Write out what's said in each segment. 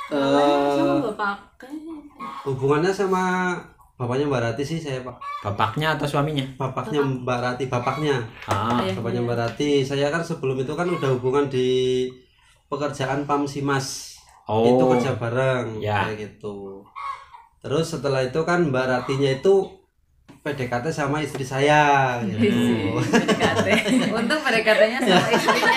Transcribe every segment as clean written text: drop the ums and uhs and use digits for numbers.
Sama bapak Hubungannya sama bapaknya Mbak Rati sih saya Pak. Bapaknya atau suaminya? Bapaknya Mbak Rati, bapaknya. Ah, Bapaknya Mbak Rati. Saya kan sebelum itu kan udah hubungan di pekerjaan Pamsimas. Itu oh, kerja bareng ya. kayak gitu. Terus setelah itu kan Mbak Ratinya itu PDKT sama istri saya gitu. PDKT. Untung PDKT-nya sama istrinya.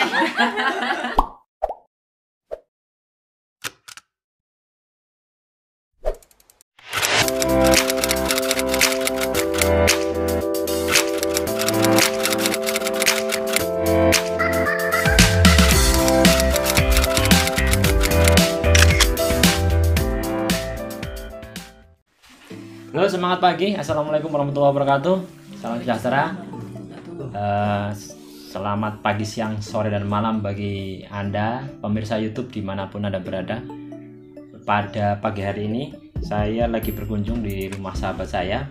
Halo, semangat pagi. Assalamualaikum warahmatullahi wabarakatuh. Salam sejahtera. Selamat pagi, siang, sore, dan malam bagi Anda pemirsa YouTube dimanapun Anda berada. Pada pagi hari ini saya lagi berkunjung di rumah sahabat saya,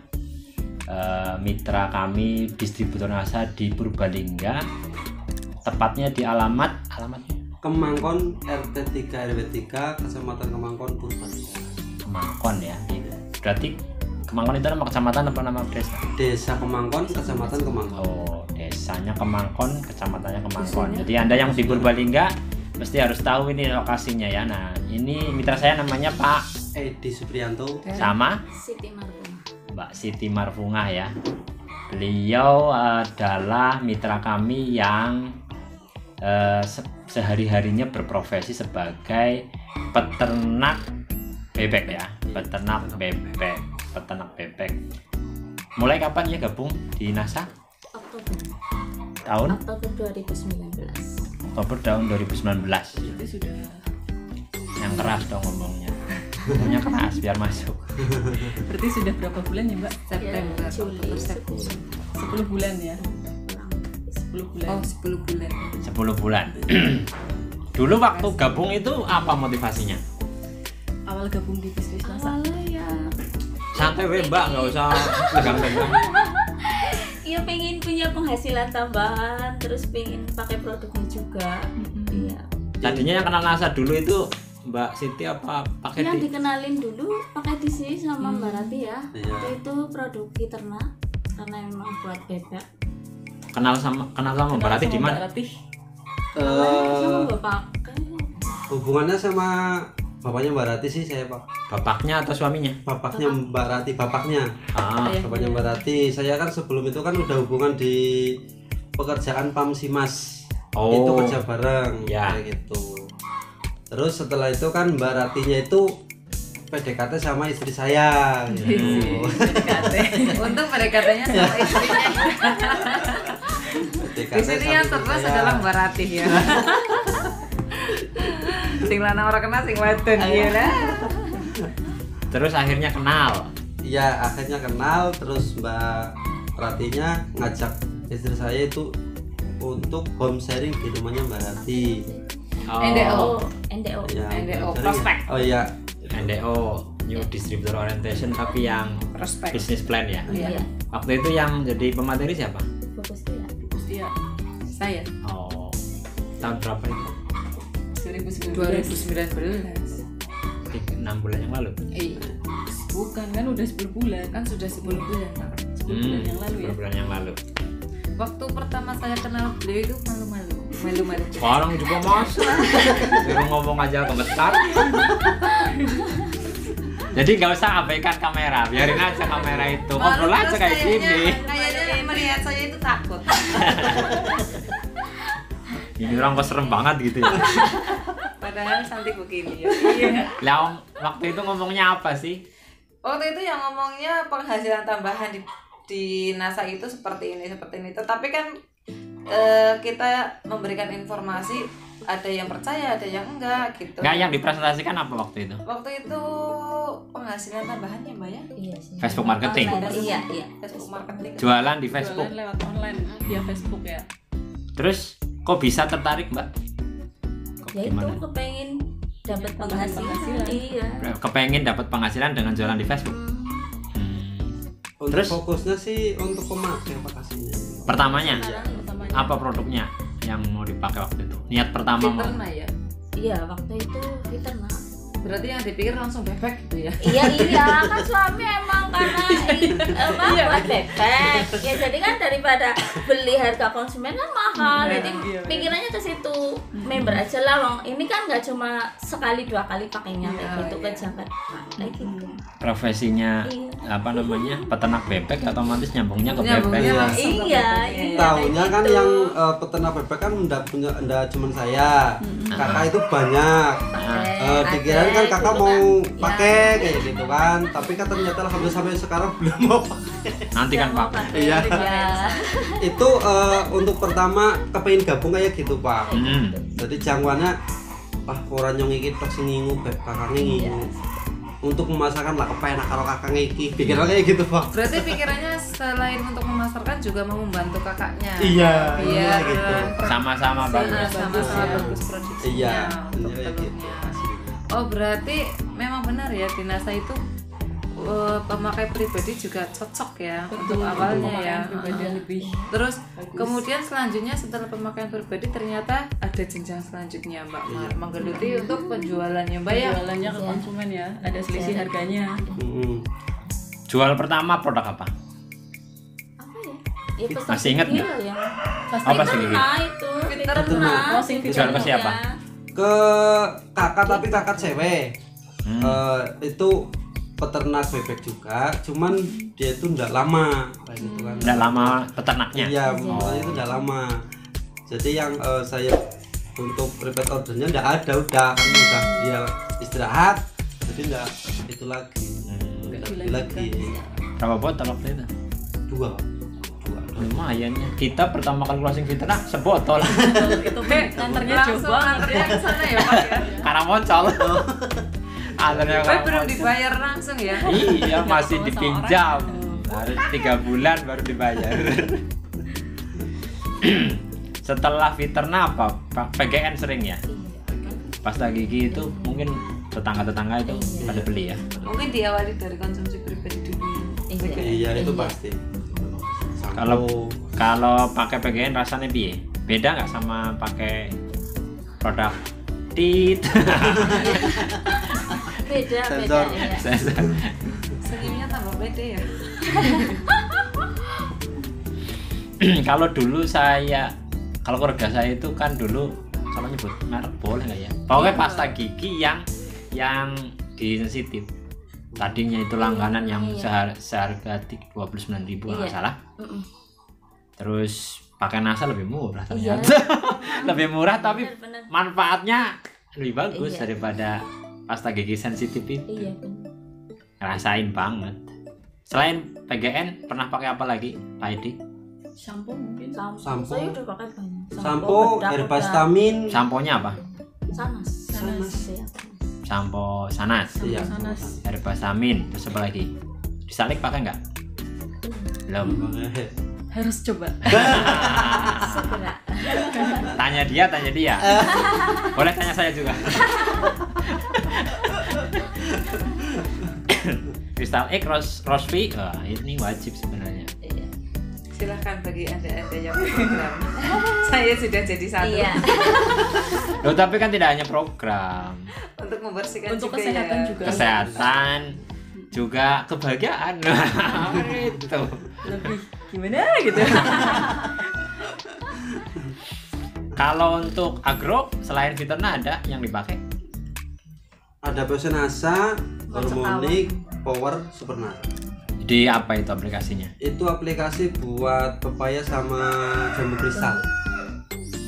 mitra kami distributor NASA di Purbalingga, tepatnya di alamatnya Kemangkon RT 3 RW 3 Kecamatan Kemangkon Purbalingga. Kemangkon ya. Berarti Kemangkon itu nama kecamatan apa nama desa? Desa Kemangkon, Kecamatan Kemangkon. Oh, desanya Kemangkon, kecamatannya Kemangkon. Jadi Anda yang di Purbalingga mesti harus tahu ini lokasinya ya. Nah, ini mitra saya namanya Pak Edi Supriyanto sama Siti Marfunga. Mbak Siti Marfunga ya. Beliau adalah mitra kami yang sehari-harinya berprofesi sebagai peternak bebek ya, peternak bebek. Mulai kapan ya gabung di NASA? Tahun Oktober 2019. Oktober tahun 2019. Itu sudah. Yang keras dong ngomongnya. Ngomongnya keras biar masuk. Berarti sudah berapa bulan ya Mbak? September, Juli, Oktober, September. 10 bulan ya? 10 bulan. Oh, 10 bulan. 10 bulan. Dulu waktu gabung itu apa motivasinya? Awal gabung di bisnis NASA. Awalnya ya, Santai we Mbak, nggak usah pegang-pegang. ya pengen punya penghasilan tambahan, terus pengen pakai produknya juga. Iya. Tadinya yang kenal NASA dulu itu Mbak Siti apa pakai Yang di dikenalin dulu pakai di sini sama Mbak Rati ya. Iya. Itu produk ternak karena memang buat bebek. kenal sama Mbak Rati di mana? Mbak Ratih. Sama bapak Hubungannya sama bapaknya Mbak Rati sih saya Pak. Bapaknya atau suaminya? Bapaknya Mbak Rati, bapaknya. Ah, Bapaknya Mbak Rati. Saya kan sebelum itu kan udah hubungan di pekerjaan Pamsimas. Oh. Itu kerja bareng Ya. kayak gitu. Terus setelah itu kan Mbak Ratinya itu PDKT sama istri saya gitu. PDKT. Untung PDKT-nya sama istrinya. PDKT Di sini sama yang istri terus saya. adalah Mbak Ratih ya. Sing lanang ora kenal sing wedon ya lah. terus akhirnya kenal. Iya, akhirnya kenal. Terus Mbak Ratinya ngajak istri saya itu untuk home sharing di rumahnya Mbak Rati. Oh, NDO. Ya, NDO, home sharing prospek. ya. Oh iya, NDO, New Distributor Orientation, tapi yang Prospek. business plan ya. Iya. Waktu itu yang jadi pemateri siapa? Fokus dia. Iya. Saya Oh, tahun berapa itu? 2019. 6 bulan yang lalu. Bukan, kan udah 10 bulan. Kan sudah 10 bulan, Pak. 10 bulan yang lalu ya. 10 bulan yang lalu. Waktu pertama saya kenal beliau itu malu-malu. Sekarang juga masa baru ngomong aja gemetar. Jadi nggak usah abaikan kamera, biarin aja kamera itu, ngobrol aja kayak gini. Kayaknya melihat saya itu takut. Ini orang kok serem banget gitu ya. Padahal cantik begini ya. Lah waktu itu ngomongnya apa sih? Waktu itu yang ngomongnya penghasilan tambahan di NASA itu seperti ini. Tetapi kan kita memberikan informasi, ada yang percaya, ada yang enggak gitu. Nggak, yang dipresentasikan apa waktu itu? Waktu itu penghasilan tambahannya Mbak ya? Iya sih. Facebook marketing. Iya. Facebook marketing. Jualan di Facebook. Jualan lewat online via Facebook ya. Terus kok bisa tertarik Mbak? Kok Ya itu gimana? kepengen dapat Penghasilan. penghasilan. Iya. Kepengen dapat penghasilan dengan jualan di Facebook. untuk Terus? fokusnya sih untuk pemakai aplikasinya. Pertamanya Utamanya. apa produknya yang mau dipakai waktu itu? Niat pertama mau. Fiterna ya. Iya, waktu itu ternak. Berarti yang dipikir langsung bebek gitu ya? Iya kan suami emang karena buat bebek ya, jadi kan daripada beli harga konsumen kan mahal, jadi pikirannya ke situ, member aja lah, wong ini kan nggak cuma sekali 2 kali pakainya kayak gitu kan, jangan kayak gitu. Profesinya apa namanya, peternak bebek, otomatis nyambungnya ke bebek. Iya. Tahunya kan yang peternak bebek kan enggak cuma saya, kakak itu banyak. Dikirain kan kakak mau pakai kayak gitu kan, tapi kan ternyata alhamdulillah sampai sekarang belum mau pakai. Nanti kan pakai. Iya. Itu untuk pertama kepengin gabung kayak gitu Pak. Jadi jangkauannya orang nyong iki tok sing ngingu beb kakaknya ngingu. Untuk memasarkan lah kepenak kalau kakak iki pikirannya kayak gitu Pak. Berarti pikirannya selain untuk memasarkan juga mau membantu kakaknya. Iya. Biar Gitu. Sama-sama bagus. sama-sama bagus produksinya. Iya. Untuk Iya, gitu. telurnya. Oh berarti memang benar ya di NASA itu pemakai pribadi juga cocok ya untuk awalnya ya. Pribadi lebih Terus kemudian selanjutnya setelah pemakaian pribadi ternyata ada jenjang selanjutnya Mbak Mar menggeluti untuk penjualannya Mbak ya. jualannya ke konsumen ya, ada selisih harganya. Jual pertama produk apa? Ya, pesan Masih ingat video nggak? ya. Apa sih ini? Itu Fiterna. Closing Jual ke siapa? Ke kakak tapi kakak cewek. Itu peternak bebek juga, cuman dia itu enggak lama kayak gitu kan. Nggak lama peternaknya. Iya, mulanya itu enggak lama. Jadi yang saya untuk repeat ordernya enggak ada, udah kan udah dia istirahat. Jadi enggak itu lagi. Lagi. Berapa botol waktu itu? Dua. Lumayan ya. Kita pertama kali closing peternak sebotol. Itu nganternya jauh Langsung banget. antarnya ke sana ya Pak ya. Karena moncol. Antarnya Tapi belum dibayar langsung ya. Iya, masih dipinjam. Harus 3 bulan baru dibayar. Setelah Fiterna apa? PGN sering ya? Pasta gigi itu mungkin tetangga-tetangga itu pada beli ya. Mungkin diawali dari konsumsi pribadi dulu. Iya, itu pasti. Kalau pakai PGN rasanya piye? Beda nggak sama pakai produk tit? Beda Sensor. ya. Senyumnya tambah pede ya. Kalau dulu kalau keluarga saya itu kan dulu, kalau nyebut merek boleh nggak ya? Pokoknya pasta gigi yang di sensitif. Tadinya itu langganan yang seharga 29.000 nggak salah. Terus pakai NASA lebih murah ternyata. Lebih murah tapi Bener. manfaatnya lebih bagus daripada pasta gigi sensitif itu. Iya benar. Ngerasain banget. Selain PGN pernah pakai apa lagi, Pak Edi? Shampoo mungkin. Sampo. Saya udah pakai banyak. Sampo, Herbastamin. Samponya apa? Sanas. Ya. Sampo Sanas, Iya. Sanas. Herbastamin, terus apa lagi? Disalik pakai nggak? Belum. Harus coba. Segera. Tanya dia. Boleh tanya saya juga. Crystal Egg, Rosvi, ini wajib sebenarnya. Iya. Silahkan bagi anda yang program. Saya sudah jadi satu. Iya. Loh, tapi kan tidak hanya program, Untuk membersihkan Untuk juga kesehatan ya. juga. kesehatan juga kebahagiaan. Itu. Lebih gimana gitu. Kalau untuk agro selain Fiterna ada yang dipakai? Ada Bosenasa, Harmonic, Power, Supernasa. Di apa itu aplikasinya? Itu aplikasi buat pepaya sama jambu kristal.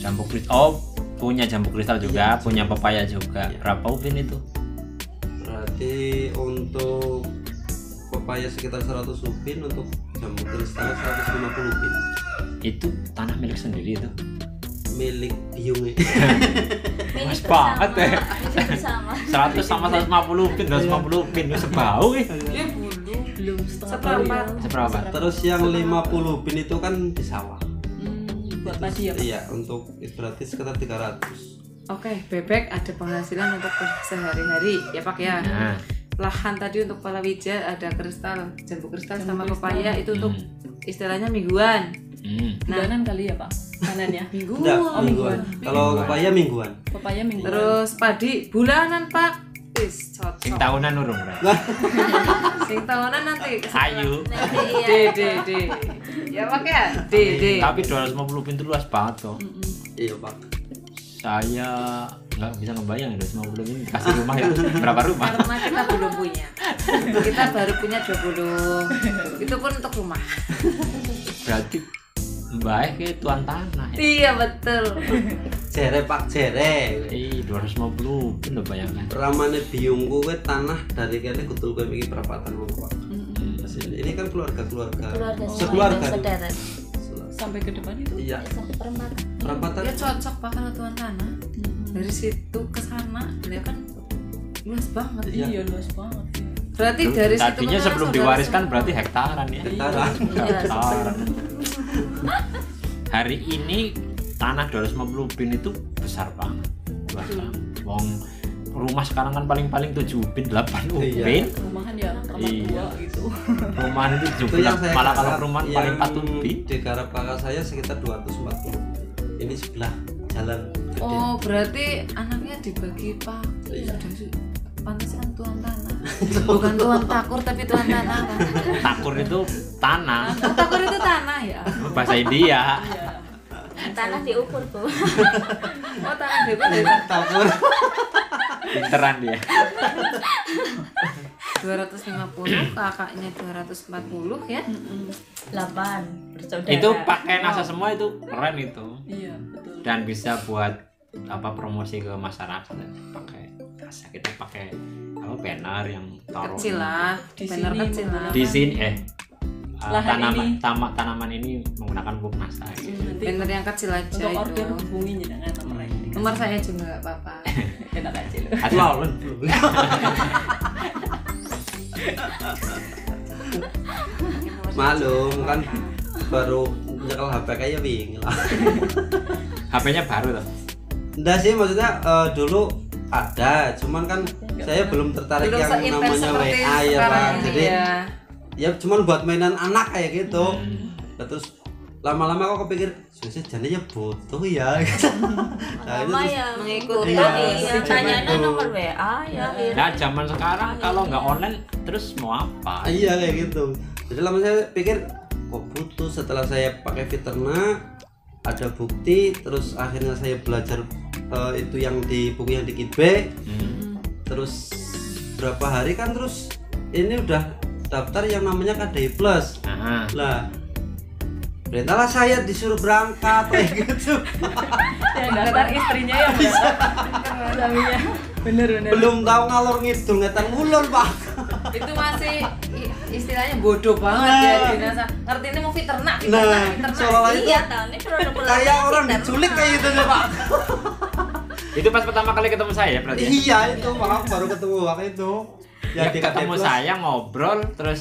Jambu kristal. Oh, punya jambu kristal juga, punya pepaya juga. Berapa upin itu? Berarti untuk pepaya sekitar 100 upin, untuk jambu kristal 150 upin. Itu tanah milik sendiri itu. Milik biungnya. Mas banget ya. Sama. 100 sama 150 upin, 250 upin itu sebau ya. Ya Belum setengah Seperempat. tahun. Seberapa? Terus yang 50 upin itu kan di sawah. Buat padi ya, Pak? Iya, untuk berarti sekitar 300. Oke, bebek ada penghasilan untuk sehari-hari ya Pak ya. Nah, Lahan tadi untuk palawija ada kristal, jambu kristal sama Jambu kristal. pepaya itu untuk istilahnya mingguan. Bulanan kali ya Pak panennya. Enggak, Oh, mingguan. mingguan. Kalau pepaya mingguan. Pepaya mingguan. Terus padi bulanan Pak. Is Sing cocok. tahunan urung berarti. Sing tahunan nanti. Ayu. Nanti D iya. D D. Ya pakai D D. Tapi 250 pintu luas banget toh. Iya Pak. Saya nggak bisa ngebayang 250 ini dikasih rumah itu berapa rumah? Karena kita belum punya. Kita baru punya 20. Itu pun untuk rumah. Berarti baik kayak tuan tanah ya. Iya betul. Jere Pak Jere. 250 pun udah bayangkan. Ramane biungku kuwi tanah dari kene kutul kowe iki perapatan ngono Pak. Ini kan keluarga-keluarga. Keluarga Sekeluarga. sederet. Sampai ke depan itu. Iya, Sampai perempatan. perapatan. Ya cocok Pak kalau tuan tanah. Dari situ ke sana dia kan luas banget. Iya. Iya luas banget. Ya. Berarti dari situ Tadinya ke sana sebelum saudara diwariskan semua. berarti hektaran ya. Hektaran. Iya, Hektaran. Hari ini tanah 250 bin itu besar banget. Luas banget. Wong rumah sekarang kan paling-paling 7 bin, 8 Iya. bin. Rumahan ya kamar Iya. 2 gitu. Rumahan itu 7 Itu bin. yang saya Malah kalau garap, perumahan yang paling 4 bin. digarap kakak saya sekitar 240. Ini sebelah jalan gede. Oh berarti anaknya dibagi Pak. Iya. Pantas kan tuan tanah. Bukan tuan takur tapi tuan tanah kan. Takur itu tanah. Oh, takur itu tanah ya. Bahasa India. Tanah diukur tuh. Oh tanah bebas ya. Tabur. Pinteran dia. 250 kakaknya 240 ya. 8 bersaudara. Itu pakai NASA semua itu keren itu. Iya betul. Dan bisa buat apa promosi ke masyarakat pakai NASA. Kita pakai apa banner yang taruh Kecil lah. Di Banner sini kecil lah. di sini Lahan ini. tanaman ini menggunakan pupuk NASA gitu. Nanti Banner yang kecil aja untuk itu. order hubungi jangan nomor ini. Nomor saya juga nggak apa-apa. Enak aja loh. Atau Malum kan baru nyekel HP kayak wingi lah. HP-nya baru tuh. Enggak sih maksudnya dulu ada, cuman kan saya belum tertarik Belum yang seintens namanya seperti WA ya sekarang Pak. ini Jadi ya. ya cuman buat mainan anak kayak gitu. Nah, terus lama-lama kok kepikir susah jadinya butuh ya. Nah, itu Mama terus yang mengikuti iya, si tanyanya zaman itu. nomor WA ya. Nah, zaman sekarang kalau nggak online terus mau apa? iya kayak gitu. Jadi lama saya pikir kok butuh, setelah saya pakai Fiterna ada bukti, terus akhirnya saya belajar itu yang di buku yang di Kitbe. Terus berapa hari kan terus ini udah daftar yang namanya KDI Plus. Nah, Lah perintahlah saya disuruh berangkat kayak gitu. Yang daftar istrinya yang suaminya. Bener. Belum tahu ngalor ngidul ngetan ngulur Pak. Itu masih istilahnya bodoh banget ya di NASA. Ngerti ini mau Fiterna. Nah, seolah-olah itu Iya, tahun ini produk kayak orang diculik kayak gitu ya Pak. itu pas pertama kali ketemu saya berarti. Ya? Iya itu Pak, baru ketemu waktu itu. Ya, di ketemu KDI Plus. saya ngobrol terus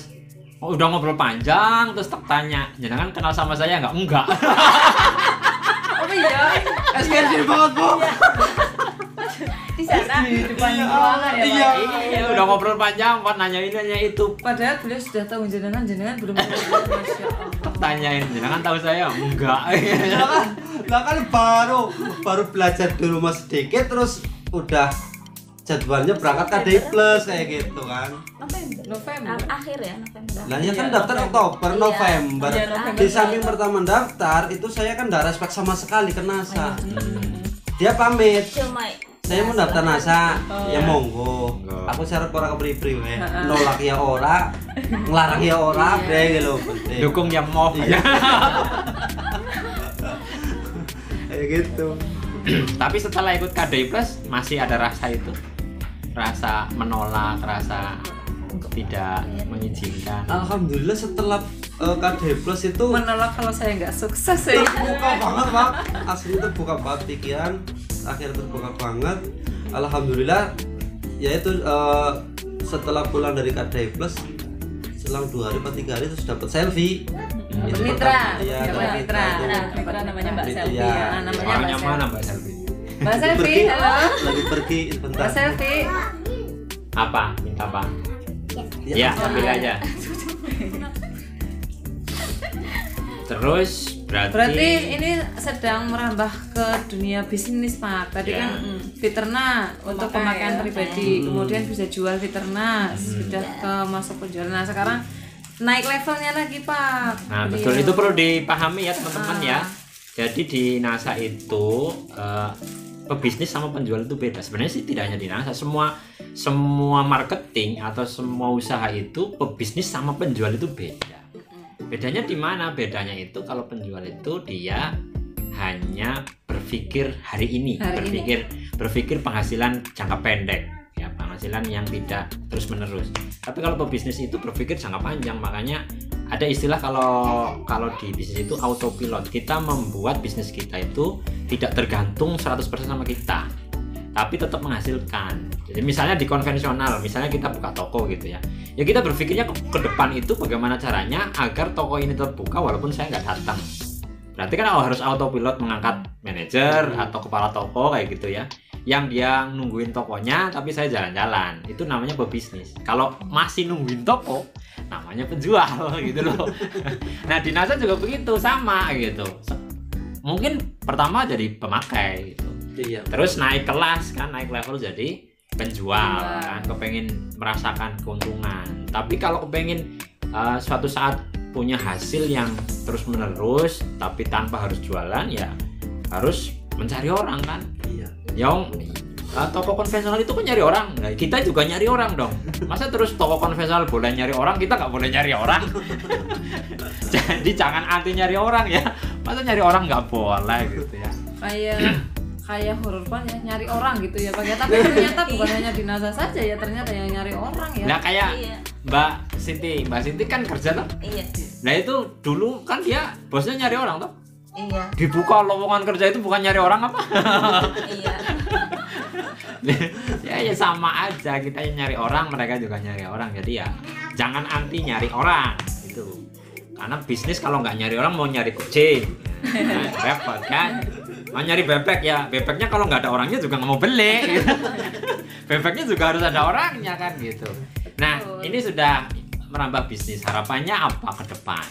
udah ngobrol panjang terus tak tanya, jangan kenal sama saya nggak? Enggak. Oh iya. SKD banget Bu. di sana. Di depan ruangan ya, Iya. Pak. Iya, udah ngobrol panjang, Pak nanya ini nanya itu. Padahal beliau sudah tahu jenengan belum tahu. Masya Allah. Tanyain, jangan tahu saya? Enggak. Lah kan baru belajar di rumah sedikit terus udah jadwalnya berangkat KDI Plus kayak gitu kan. November. Akhir ya November. Lah ya kan Iya, daftar Oktober, Iya. November. Iya, November. Di samping pertama daftar itu saya kan enggak respect sama sekali ke NASA. Dia pamit. Cuma Saya mau daftar NASA, ya iya. monggo. Monggo. Aku syarat ora kepri-pri we. Nolak ya ora, nglarang ya ora, breng lho penting. Dukung ya mau. Kayak gitu. Tapi setelah ikut KDI Plus masih ada rasa itu, rasa menolak, rasa tidak mengizinkan. Alhamdulillah setelah KDI Plus itu Menolak kalau saya nggak sukses ya. terbuka banget Pak, asli terbuka banget pikiran, akhirnya terbuka banget. Alhamdulillah ya itu setelah pulang dari KDI Plus selang 2 hari atau 3 hari terus dapat selfie. Itu Mitra, pertama. Iya, dapat dapat mitra. itu. Mitra namanya Mbak Iya. Selvi Iya. ya. Namanya Orangnya Mbak mana Selvi. Mbak Selvi? Mbak Selvi, Pergi, halo. lagi pergi sebentar. Mbak Selvi. Apa? Minta apa? Ya, Ya, ambil aja. Terus Berarti ini sedang merambah ke dunia bisnis Pak. Tadi kan Fiterna untuk pemakaian pribadi, kemudian bisa jual Fiterna, sudah ke masuk penjualan. Nah sekarang naik levelnya lagi Pak. Nah betul, itu perlu dipahami ya teman-teman ya. Jadi di NASA itu pebisnis sama penjual itu beda. Sebenarnya sih tidak hanya di NASA, semua marketing atau semua usaha itu pebisnis sama penjual itu beda. Bedanya di mana? Bedanya itu kalau penjual itu dia hanya berpikir hari ini, berpikir penghasilan jangka pendek, ya penghasilan yang tidak terus menerus. Tapi kalau pebisnis itu berpikir jangka panjang, makanya ada istilah kalau di bisnis itu autopilot. Kita membuat bisnis kita itu tidak tergantung 100% sama kita, tapi tetap menghasilkan. Jadi misalnya di konvensional, misalnya kita buka toko gitu ya kita berpikirnya ke depan itu bagaimana caranya agar toko ini terbuka walaupun saya nggak datang. Berarti kan harus autopilot mengangkat manajer atau kepala toko kayak gitu ya, yang dia nungguin tokonya tapi saya jalan-jalan. Itu namanya pebisnis. Kalau masih nungguin toko namanya penjual gitu loh. Nah di NASA juga begitu, sama gitu. Mungkin pertama jadi pemakai gitu, terus naik kelas kan, naik level jadi penjual kan, kepengen merasakan keuntungan. Tapi kalau kepengen suatu saat punya hasil yang terus menerus tapi tanpa harus jualan, ya harus mencari orang kan. Yang toko konvensional itu kan nyari orang, nah, kita juga nyari orang dong. Masa terus toko konvensional boleh nyari orang, kita nggak boleh nyari orang? Jadi jangan anti nyari orang ya. Masa nyari orang nggak boleh gitu ya. Kayak horor pan ya, nyari orang gitu ya Pak. Tapi ternyata bukan hanya di NASA saja ya, ternyata yang nyari orang ya. Nah kayak Mbak Siti kan kerja tuh. Iya. Nah itu dulu kan dia bosnya nyari orang tuh. Iya. Dibuka lowongan kerja itu bukan nyari orang apa? Iya. ya sama aja, kita yang nyari orang, mereka juga nyari orang. Jadi ya jangan anti nyari orang itu. Karena bisnis kalau nggak nyari orang mau nyari kucing, repot kan. Mau nyari bebek ya, bebeknya kalau nggak ada orangnya juga nggak mau beli gitu. Bebeknya juga harus ada orangnya kan gitu. Nah ini sudah merambah bisnis, harapannya apa ke depan?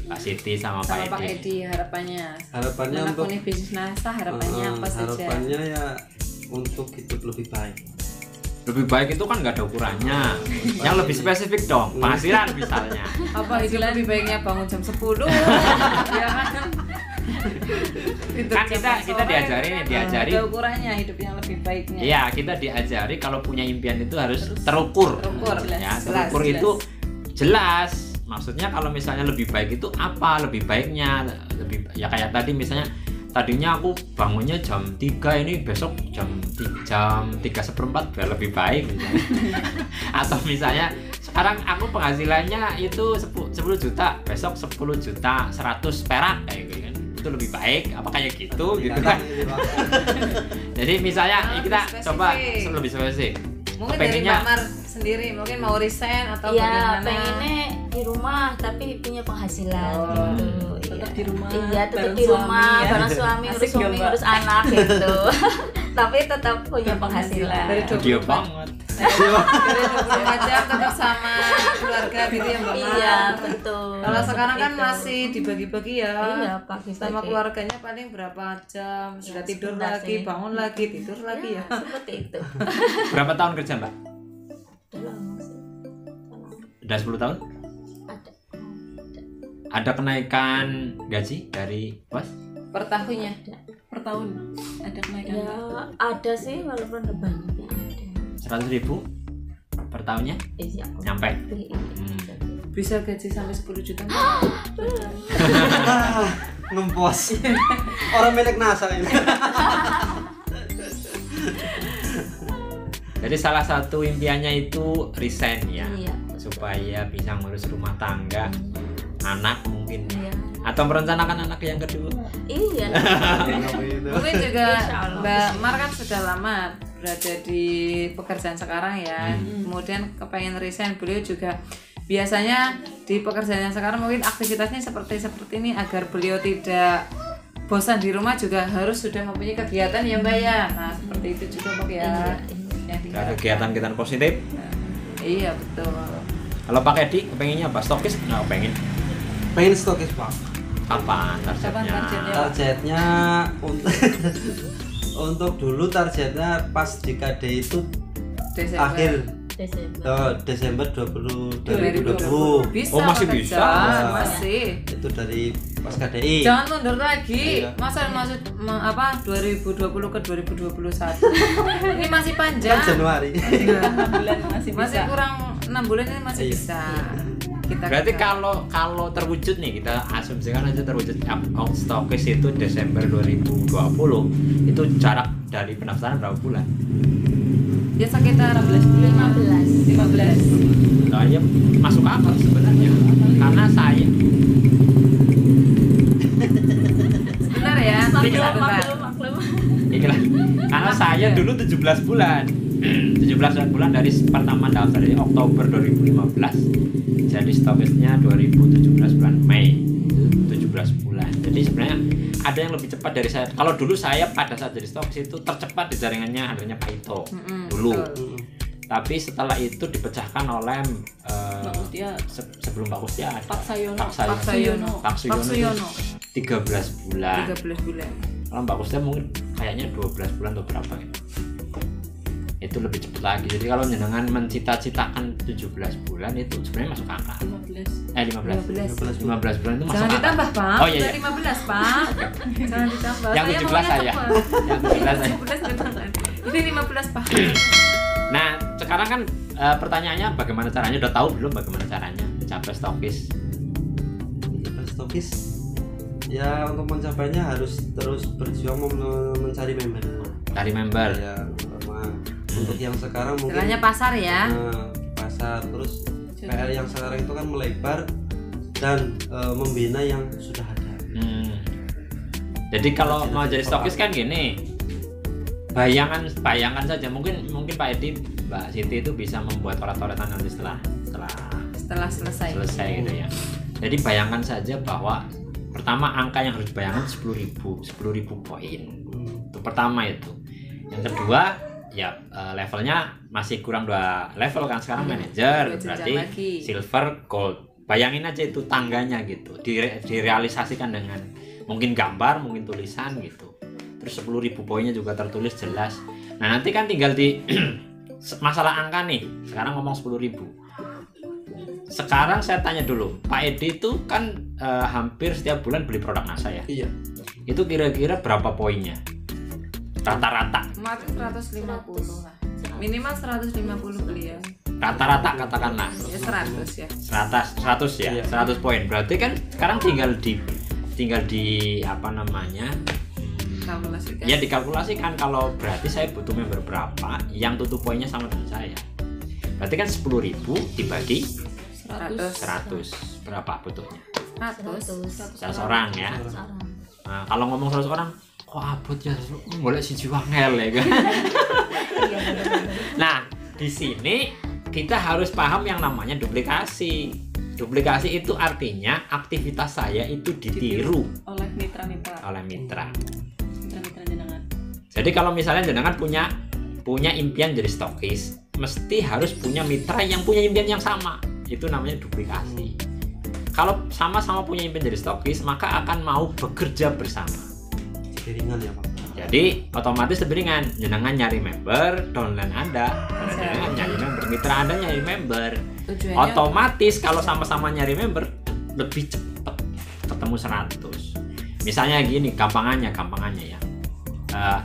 Pak Siti sama Pak Edi harapannya untuk bisnis NASA, harapannya apa saja? Harapannya ya untuk hidup lebih baik. Lebih baik itu kan nggak ada ukurannya. Yang lebih spesifik dong, penghasilan misalnya. Apa hidup lebih baiknya bangun jam 10? Ya kan? Kan kita diajari ada ukurannya hidup yang lebih baiknya. Iya, kita diajari kalau punya impian itu harus terukur. Terukur itu jelas. Maksudnya kalau misalnya lebih baik itu apa? Lebih baiknya ya kayak tadi misalnya, tadinya aku bangunnya jam 3, ini besok jam 3:04 biar lebih baik misalnya. Atau misalnya sekarang aku penghasilannya itu 10 juta, besok 10 juta 100 perak kayak gitu kan. Itu lebih baik apa kayak gitu kan. Jadi misalnya kita coba lebih spesifik. Mungkin dari Mbak Mar sendiri mungkin mau resign atau ya, bagaimana? Pengennya di rumah tapi punya penghasilan gitu. Tetap di rumah. Iya, tetap di rumah bareng suami, urus anak gitu. Tapi tetap punya penghasilan. Dari Dia banget. Dari 24 jam tetap sama keluarga gitu ya Mbak Mar. Iya, betul. Kalau sekarang kan masih dibagi-bagi ya. Iya, pagi sama keluarganya paling berapa jam, sudah tidur lagi, bangun lagi, tidur lagi ya. Seperti itu. Berapa tahun kerja Mbak? Udah 10 tahun? Ada kenaikan gaji dari bos? Per tahunnya? Per tahun ada kenaikan? Ya ada sih, walaupun banyak ya ada. 100.000 per tahunnya? Iya. Nyampe? Bisa gaji sampai 10 juta? Ngempos. Orang milik NASA ini. Jadi salah satu impiannya itu resign ya, Iya. supaya bisa ngurus rumah tangga, anak mungkin, Iya. atau merencanakan anak yang kedua. Iya. Mungkin juga Mbak Mar kan sudah lama berada di pekerjaan sekarang ya, kemudian kepengen resign. Beliau juga biasanya di pekerjaan yang sekarang mungkin aktivitasnya seperti ini agar beliau tidak bosan di rumah, juga harus sudah mempunyai kegiatan ya Mbak ya. Nah seperti itu juga Mbak ya. Kegiatan-kegiatan positif. Iya betul. Kalau Pak Edi kepenginnya apa? Stokis? Nggak pengen. Pengen stokis Pak. Kapan Kapan targetnya? Targetnya untuk dulu targetnya pas dekade itu Desember. akhir Desember. Desember 2020. Bisa. Oh, masih Pak bisa. Fajar, Ya. masih. Itu dari pas KDI. Jangan mundur lagi. Iya. Masa maksud 2020 ke 2021. Ini masih panjang. Kan Januari. Iya. 6 bulan masih bisa. Masih kurang 6 bulan ini masih Iya. bisa. Kita Berarti kalau terwujud nih, kita asumsikan aja terwujud out stockis itu Desember 2020, itu jarak dari pendaftaran berapa bulan? ya sekitar 15. 15. Saya masuk akal sebenarnya, karena saya sebentar ya. Maklum. Inilah, karena saya dulu 17 bulan 17 bulan dari pertama daftar dari Oktober 2015, jadi stokisnya 2017 bulan Mei, 17 bulan. Jadi sebenarnya ada yang lebih cepat dari saya. Kalau dulu saya pada saat jadi stokis itu tercepat di jaringannya adanya Pak Ito dulu. Betul. Tapi setelah itu dipecahkan oleh Mbak Mutia, sebelum Pak Kustia ada Pak Sayono. Pak Sayono. Pak Sayono. Pak Suyono 13 bulan. 13 bulan. Kalau Mbak Kustia mungkin kayaknya 12 bulan atau berapa gitu. Itu lebih cepat lagi. Jadi kalau jenengan mencita-citakan 17 bulan itu sebenarnya masuk akal. 15. 15 bulan itu masuk Jangan akal. ditambah, Pak. Oh iya, Udah iya. 15, Pak. Jangan ditambah. Yang Saya 17 maunya saya. cepat. Yang 17 saya. 17 jangan. Ini 15, Pak. Nah, sekarang kan pertanyaannya bagaimana caranya? Udah tahu belum bagaimana caranya mencapai stokis? Stokis ya, untuk mencapainya harus terus berjuang mencari member. Cari member. Ya, pertama untuk yang sekarang mungkin Istilahnya pasar ya. pasar, terus PR yang sekarang itu kan melebar dan membina yang sudah ada. Jadi kalau mau jadi stokis kan gini, bayangkan saja, mungkin Pak Edi, Mbak Siti itu bisa membuat coret-coretan nanti setelah Setelah selesai. gitu ya. Jadi bayangkan saja bahwa pertama angka yang harus dibayangkan 10.000 poin. Itu pertama itu. Yang kedua ya levelnya masih kurang 2 level kan sekarang, manajer, dua jenjang berarti lagi. silver, gold. Bayangin aja itu tangganya gitu, direalisasikan dengan mungkin gambar, mungkin tulisan gitu. Terus 10.000 poinnya juga tertulis jelas. Nah nanti kan tinggal di masalah angka nih. Sekarang ngomong 10.000. Sekarang saya tanya dulu, Pak Edi itu kan hampir setiap bulan beli produk NASA ya. Iya. Itu kira-kira berapa poinnya? Rata-rata. Kemarin 150 lah. Minimal 150 beliau. Rata-rata katakanlah. Ya 100 ya. 100 ya. Iya. 100 poin. Berarti kan sekarang tinggal di apa namanya? Kalkulasikan. Ya dikalkulasikan, kalau berarti saya butuh member berapa yang tutup poinnya sama dengan saya. Berarti kan 10.000 dibagi 100 berapa butuhnya? 100 orang ya. Nah, kalau ngomong 100 orang, kok abot ya, boleh si jiwangel ya kan? Nah, di sini kita harus paham yang namanya duplikasi. Duplikasi itu artinya aktivitas saya itu ditiru Oleh mitra-mitra. oleh mitra. Mitra-mitra jenengan. Jadi kalau misalnya jenengan punya impian jadi stokis, mesti harus punya mitra yang punya impian yang sama. Itu namanya duplikasi. Kalau sama-sama punya impian jadi stokis, maka akan mau bekerja bersama. Jadi ringan ya, Pak. Jadi otomatis lebih ringan. Jenengan nyari member, downline Anda, jenengan nyari member, mitra Anda nyari member. Tujuannya Otomatis kalau sama-sama nyari member lebih cepat ketemu 100. Misalnya gini, gampangannya ya.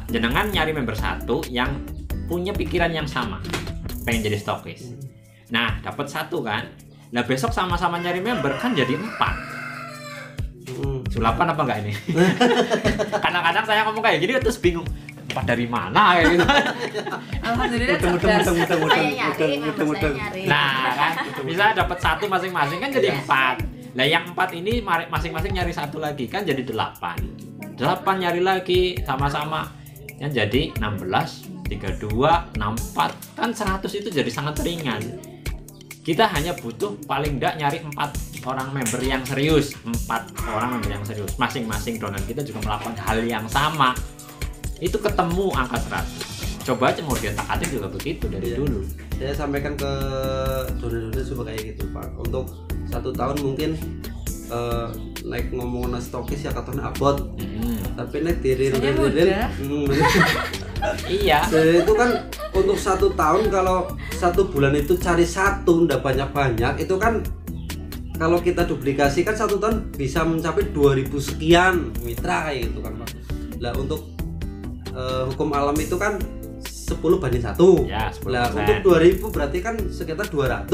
Jenengan nyari member satu yang punya pikiran yang sama, pengen jadi stokis. Nah, dapat 1 kan. Nah, besok sama-sama nyari member kan jadi 4. Sulapan apa enggak ini? Kadang-kadang saya ngomong kayak gini terus bingung, 4 dari mana kayak gitu. alhamdulillah cerdas. Nah, kan misalnya dapat 1 masing-masing kan jadi 4. Nah, yang 4 ini masing-masing nyari 1 lagi kan jadi 8. 8 nyari lagi sama-sama kan jadi 16, 32, 64. Kan 100 itu jadi sangat ringan. Kita hanya butuh paling enggak nyari 4 orang member yang serius. 4 orang member yang serius. Masing-masing donan kita juga melakukan hal yang sama. Itu ketemu angka 100. Coba aja mau diotak-atik juga begitu dari dulu. Saya sampaikan ke donor-donor juga kayak gitu, Pak. Untuk 1 tahun mungkin naik ngomong stokis ya katanya abot. Tapi nek Saya muda. Iya. Jadi itu kan untuk 1 tahun, kalau 1 bulan itu cari satu ndak banyak-banyak, itu kan kalau kita duplikasi kan 1 tahun bisa mencapai 2000 sekian mitra kayak gitu kan Pak. Lah untuk hukum alam itu kan 10 banding 1. Ya, 10%. Lah untuk 2000 berarti kan sekitar 200.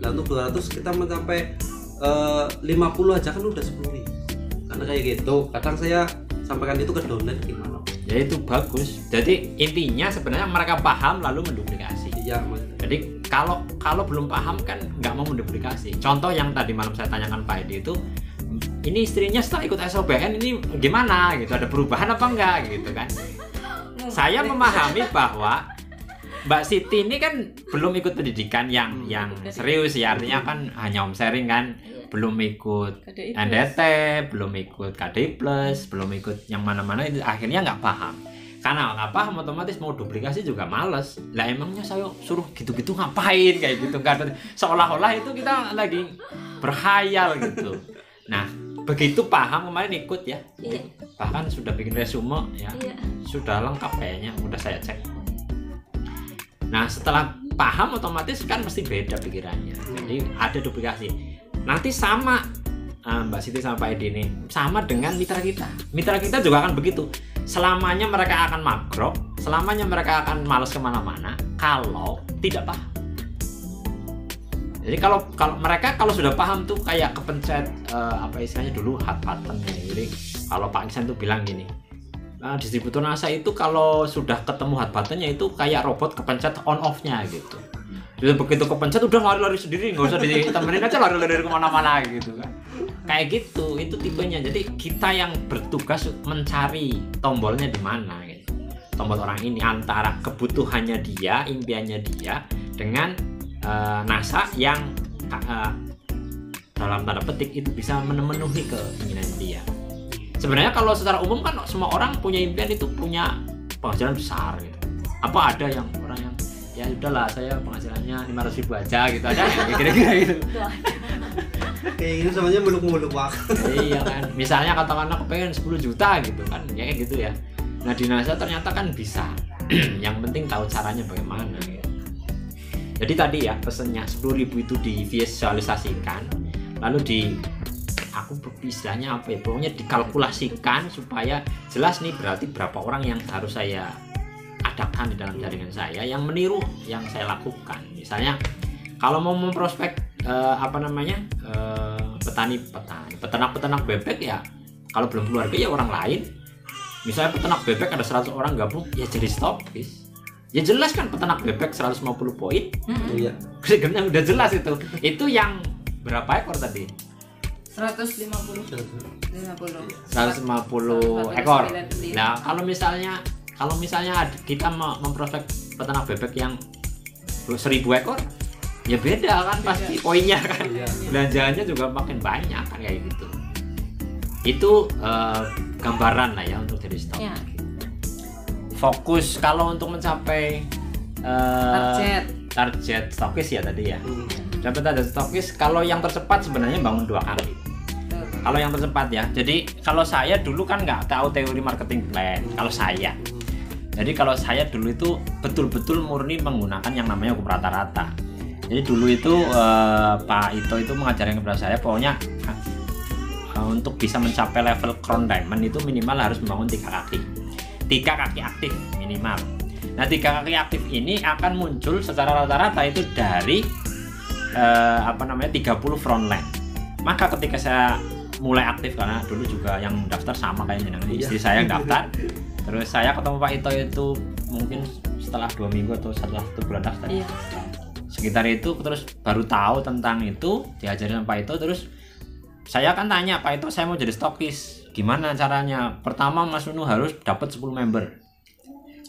Lah untuk 200 kita mencapai 50 aja kan udah 10.000. Karena kayak gitu. Kadang saya sampaikan itu ke downline gimana. Ya itu bagus. Jadi intinya sebenarnya mereka paham lalu menduplikasi. Iya, Mas. Jadi kalau belum paham kan nggak mau menduplikasi. Contoh yang tadi malam saya tanyakan Pak Edi itu, ini istrinya setelah ikut SOBN ini gimana gitu, ada perubahan apa enggak gitu kan. Saya memahami bahwa Mbak Siti ini kan belum ikut pendidikan yang serius ya, artinya kan hanya home sharing kan, belum ikut KDI NDT, belum ikut KDI Plus, belum ikut yang mana-mana, itu akhirnya nggak paham. Karena nggak paham otomatis mau duplikasi juga males. Lah emangnya saya suruh gitu-gitu ngapain kayak gitu kan, seolah-olah itu kita lagi berkhayal gitu. Nah begitu paham kemarin ikut ya, Iya. bahkan sudah bikin resume ya, Iya. sudah lengkap kayaknya, udah saya cek. Nah setelah paham otomatis kan mesti beda pikirannya, jadi ada duplikasi. Nanti sama Mbak Siti sama Pak Edi ini sama dengan mitra kita juga akan begitu. Selamanya mereka akan magrok, selamanya mereka akan malas kemana-mana kalau tidak paham. Jadi kalau mereka sudah paham tuh kayak kepencet apa istilahnya dulu hot button ya. Jadi kalau Pak Iksan tuh bilang gini, distributor NASA itu kalau sudah ketemu hot buttonnya itu kayak robot kepencet on off-nya gitu. Jadi begitu kepencet udah lari-lari sendiri, nggak usah ditemenin aja lari-lari kemana-mana gitu kan. Kayak gitu, itu tipenya. Jadi kita yang bertugas mencari tombolnya di mana gitu. Tombol orang ini antara kebutuhannya dia, impiannya dia dengan NASA yang dalam tanda petik itu bisa memenuhi keinginan dia. Sebenarnya kalau secara umum kan semua orang punya impian itu punya penghasilan besar gitu. Apa ada yang orang yang ya udahlah saya penghasilannya 500.000 aja gitu, ada kira-kira gitu. Kayak gitu semuanya muluk-muluk Pak. Iya kan, misalnya katakanlah kepengen 10 juta gitu kan, ya kayak gitu ya. Nah di NASA ternyata kan bisa. Yang penting tahu caranya bagaimana gitu. Jadi tadi ya pesennya 10.000 itu divisualisasikan, lalu aku istilahnya apa ya, pokoknya dikalkulasikan supaya jelas nih berarti berapa orang yang harus saya adakan di dalam jaringan saya yang meniru yang saya lakukan. Misalnya kalau mau memprospek peternak bebek ya, kalau belum keluarga ya orang lain. Misalnya peternak bebek ada 100 orang gabung ya jadi stokis. Ya jelas kan peternak bebek 150 poin. Iya. Sebenarnya udah jelas itu. Itu yang berapa ekor tadi? 150 ekor. Nah, kalau misalnya kita memprospek peternak bebek yang 1000 ekor, ya beda kan pasti poinnya kan. Belanjaannya juga makin banyak kan kayak gitu. Itu gambaran lah ya untuk jadi stok. Ya. Fokus kalau untuk mencapai target stokis ya tadi ya. Mencapai target stokis, kalau yang tercepat sebenarnya bangun 2 kali. Kalau yang tercepat ya. Jadi kalau saya dulu kan nggak tahu teori marketing plan. Kalau saya. Jadi kalau saya dulu itu betul-betul murni menggunakan yang namanya hukum rata-rata. Jadi dulu itu Pak Ito itu mengajarkan kepada saya pokoknya untuk bisa mencapai level Crown Diamond itu minimal harus membangun 3 kaki. 3 kaki aktif minimal. Nah 3 kaki aktif ini akan muncul secara rata-rata itu dari 30 frontline. Maka ketika saya mulai aktif, karena dulu juga yang daftar sama kayaknya dengan istri saya yang daftar. Terus saya ketemu Pak Ito itu mungkin setelah 2 minggu atau setelah 1 bulan daftar. Iya. Sekitar itu terus baru tahu tentang itu, diajarin Pak Ito. Terus saya kan tanya Pak Ito, saya mau jadi stokis, gimana caranya? Pertama Mas Nunu harus dapat 10 member.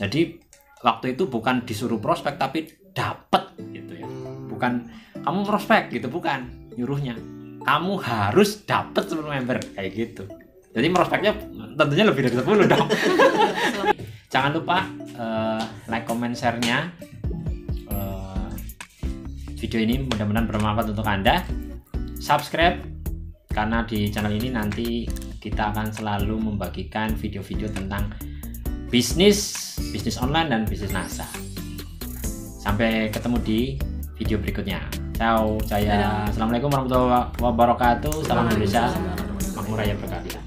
Jadi waktu itu bukan disuruh prospek tapi dapat gitu ya. Bukan kamu prospek gitu, bukan nyuruhnya. Kamu harus dapat 10 member kayak gitu. Jadi prospeknya tentunya lebih dari 10 dong. Jangan lupa like, comment, share-nya. Video ini mudah-mudahan bermanfaat untuk Anda. Subscribe karena di channel ini nanti kita akan selalu membagikan video-video tentang bisnis online dan bisnis NASA. Sampai ketemu di video berikutnya. Ciao, saya. Assalamualaikum warahmatullahi wabarakatuh. Salam Indonesia. Makmur Raya berkah.